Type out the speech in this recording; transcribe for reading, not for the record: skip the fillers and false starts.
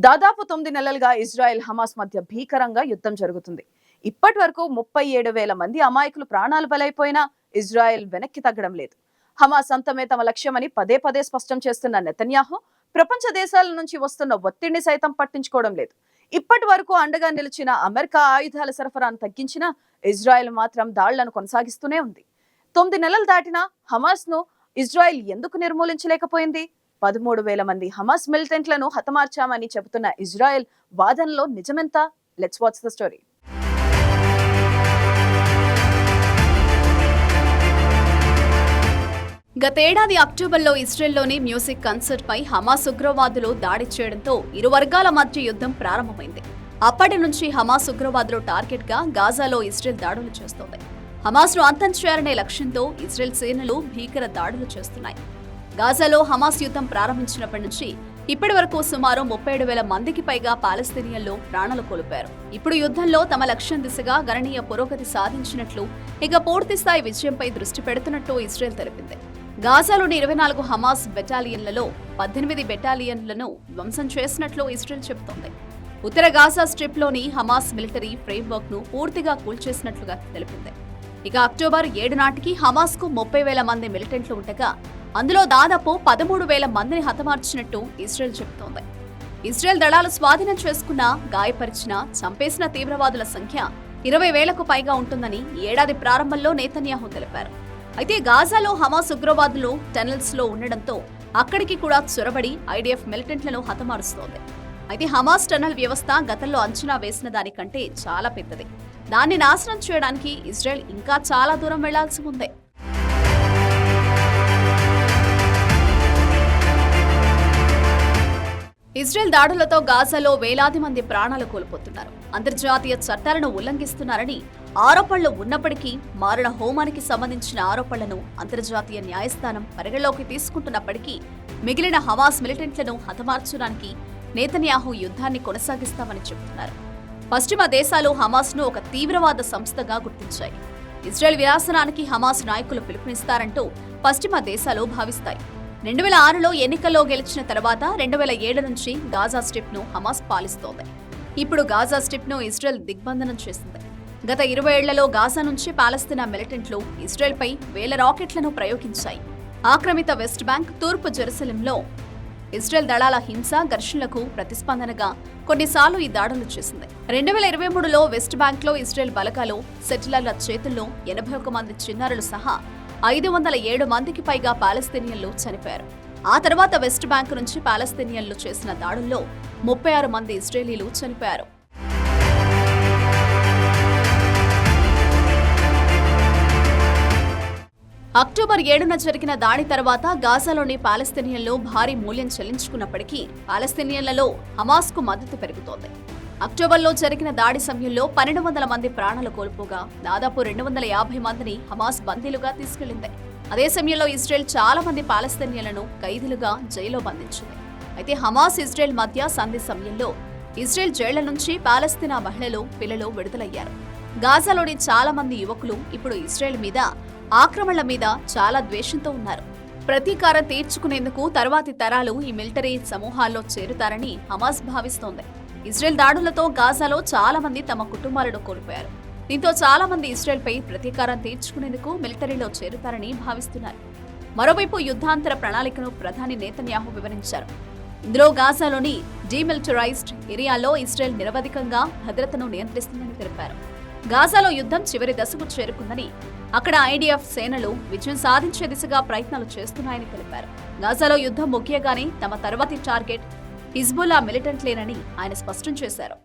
దాదాపు 9 నెలలుగా Israel Hamas మధ్య భీకరంగా యుద్ధం జరుగుతుంది. ఇప్పటి వరకు 37,000 మంది అమాయకులు ప్రాణాలు బలైపోయినా ఇజ్రాయెల్ వెనక్కి తగ్గడం లేదు. హమాస్ అంతమే తమ లక్ష్యమని పదే పదే స్పష్టం చేస్తున్న నెతన్యాహు ప్రపంచ దేశాల నుంచి వస్తున్న ఒత్తిడిని సైతం పట్టించుకోవడం లేదు. ఇప్పటి వరకు అండగా నిలిచిన అమెరికా ఆయుధాల సరఫరాను తగ్గించినా ఇజ్రాయెల్ మాత్రం దాళ్లను కొనసాగిస్తూనే ఉంది. 9 నెలలు దాటినా హమాస్ ను ఇజ్రాయెల్ ఎందుకు నిర్మూలించలేకపోయింది? 13,000 మంది హమాస్ మిలిటెంట్లను హతమార్చామని చెబుతున్న ఇజ్రాయెల్ వాదనలో నిజమెంత? Let's watch the story. గతేడాది అక్టోబర్లో ఇజ్రాయెల్లోని మ్యూజిక్ కన్సర్ట్ పై హమాస్ ఉగ్రవాదులు దాడి చేయడంతో ఇరు వర్గాల మధ్య యుద్ధం ప్రారంభమైంది. అప్పటి నుంచి హమాస్ ఉగ్రవాదులు టార్గెట్ గా గాజాలో ఇజ్రాయెల్ దాడులు చేస్తోంది. హమాస్ ను అంతం చేయాలనే లక్ష్యంతో ఇజ్రాయెల్ సేనలు భీకర దాడులు చేస్తున్నాయి. గాజాలో హమాస్ యుద్ధం ప్రారంభించినప్పటి నుంచి ఇప్పటి వరకు సుమారు 37,000 మందికి పైగా పాలస్తీనియన్లు ప్రాణాలు కోల్పోయారు. ఇప్పుడు యుద్ధంలో తమ లక్ష్యం దిశగా గణనీయ పురోగతి సాధించినట్లు, ఇక పూర్తిస్థాయి విజయంపై దృష్టి పెడుతున్నట్టు ఇజ్రాయెల్ తెలిపింది. గాజాలోని 24 హమాస్ బెటాలియన్లలో 18 బెటాలియన్లను ధ్వంసం చేసినట్లు ఇజ్రాయెల్ చెబుతోంది. ఉత్తర గాజా స్ట్రిప్ లోని హమాస్ మిలిటరీ ఫ్రేమ్వర్క్ ను పూర్తిగా కూల్చేసినట్లుగా తెలిపింది. ఇక అక్టోబర్ 7 నాటికి హమాస్ కు 30,000 మంది మిలిటెంట్లు ఉండగా అందులో దాదాపు 13,000 మందిని హతమార్చినట్టు ఇజ్రాయెల్ చెబుతోంది. ఇజ్రాయెల్ దళాలు స్వాధీనం చేసుకున్న, గాయపరిచిన, చంపేసిన తీవ్రవాదుల సంఖ్య 20,000కు పైగా ఉంటుందని ఏడాది ప్రారంభంలో నెతన్యాహు తెలిపారు. అయితే గాజాలో హమాస్ ఉగ్రవాదులు టనెల్స్ లో ఉండడంతో అక్కడికి కూడా చొరబడి ఐడిఎఫ్ మిలిటెంట్లను హతమారుస్తోంది. అయితే హమాస్ టనల్ వ్యవస్థ గతంలో అంచనా వేసిన దానికంటే చాలా పెద్దది. దాన్ని నాశనం చేయడానికి ఇజ్రాయెల్ ఇంకా చాలా దూరం వెళ్లాల్సి ఉంది. ఇజ్రాయెల్ దాడులతో గాజాలో వేలాది మంది ప్రాణాలు కోల్పోతున్నారు. అంతర్జాతీయ చట్టాలను ఉల్లంఘిస్తున్నారని ఆరోపణలు ఉన్నప్పటికీ మారణ హోమానికి సంబంధించిన ఆరోపణలను అంతర్జాతీయ న్యాయస్థానం పరిగణలోకి తీసుకుంటున్నప్పటికీ మిగిలిన హమాస్ మిలిటెంట్లను హతమార్చడానికి నెతన్యాహు యుద్ధాన్ని కొనసాగిస్తామని చెబుతున్నారు. పశ్చిమ దేశాలు హమాస్ ను ఒక తీవ్రవాద సంస్థగా గుర్తించాయి. ఇజ్రాయెల్ వినాశనానికి హమాస్ నాయకులు పిలుపునిస్తారంటూ పశ్చిమ దేశాలు భావిస్తాయి. 2006లో ఎన్నికల్లో గెలిచిన తర్వాత 2007 నుంచి గాజా స్ట్రిప్ ను హమాస్ పాలిస్తోంది. ఇప్పుడు గాజా స్ట్రిప్ ను ఇజ్రాయెల్ దిగ్బంధనం చేసింది. గత 20 ఏళ్లలో గాజా నుంచి పాలస్తీనా మిలిటెంట్లు ఇజ్రాయెల్ పై వేల రాకెట్లను ప్రయోగించాయి. ఆక్రమిత వెస్ట్ బ్యాంక్, తూర్పు జెరూసలేంలో ఇజ్రాయెల్ దళాల హింస, ఘర్షణలకు ప్రతిస్పందనగా కొన్నిసార్లు ఈ దాడులు చేసింది. 2023లో వెస్ట్ బ్యాంక్ లో ఇజ్రాయెల్ బలగాలు సెటిలర్ల చేతుల్లో 81 మంది చిన్నారులు సహా 507 మందికి పైగా పాలస్తీనియన్లు చనిపోయారు. ఆ తర్వాత వెస్ట్ బ్యాంక్ నుంచి పాలస్తీనియన్లు చేసిన దాడుల్లో 36 మంది ఇజ్రాయేలీలు చనిపోయారు. అక్టోబర్ 7న జరిగిన దాడి తర్వాత గాజాలోని పాలస్తీనియన్లు భారీ మూల్యం చెల్లించుకున్నప్పటికీ పాలస్తీనియన్లలో హమాస్ కు మద్దతు పెరుగుతోంది. అక్టోబర్లో జరిగిన దాడి సమయంలో 1,200 మంది ప్రాణాలు కోల్పోగా దాదాపు 250 మందిని హమాస్ బందీలుగా తీసుకెళ్లింది. అదే సమయంలో ఇజ్రాయెల్ చాలా మంది పాలస్తీనియన్లను ఖైదీలుగా జైల్లో బంధించింది. అయితే హమాస్ ఇజ్రాయెల్ మధ్య సంధి సమయంలో ఇజ్రాయెల్ జైళ్ల నుంచి పాలస్తీనా మహిళలు, పిల్లలు విడుదలయ్యారు. గాజాలోని చాలా మంది యువకులు ఇప్పుడు ఇజ్రాయెల్ మీద, ఆక్రమణల మీద చాలా ద్వేషంతో ఉన్నారు. ప్రతీకారం తీర్చుకునేందుకు తర్వాతి తరాలు ఈ మిలిటరీ సమూహాల్లో చేరుతారని హమాస్ భావిస్తోంది. ఇజ్రాయెల్ దాడులతో గాజాలో చాలా మంది తమ కుటుంబాలను కోల్పోయారు. దీంతో చాలా మంది ఇజ్రాయెల్ పై ప్రతీకారం తీర్చుకునేందుకు మిలిటరీలో చేరుతారని భావిస్తున్నారు. మరోవైపు యుద్ధాంతర ప్రణాళికను ప్రధాని నెతన్యాహు వివరించారు. ఇందులో గాజాలోని డీమిలిటరైజ్డ్ ఏరియాలో ఇజ్రాయెల్ నిరవధికంగా భద్రతను నియంత్రిస్తుందని తెలిపారు. గాజాలో యుద్ధం చివరి దశకు చేరుకుందని, అక్కడ ఐడిఎఫ్ సేనలు విజయం సాధించే దిశగా ప్రయత్నాలు చేస్తున్నాయని తెలిపారు. గాజాలో యుద్ధం ముగియగానే తమ తర్వాతి టార్గెట్ హిజ్బుల్లా మిలిటెంట్లేనని ఆయన స్పష్టం చేశారు.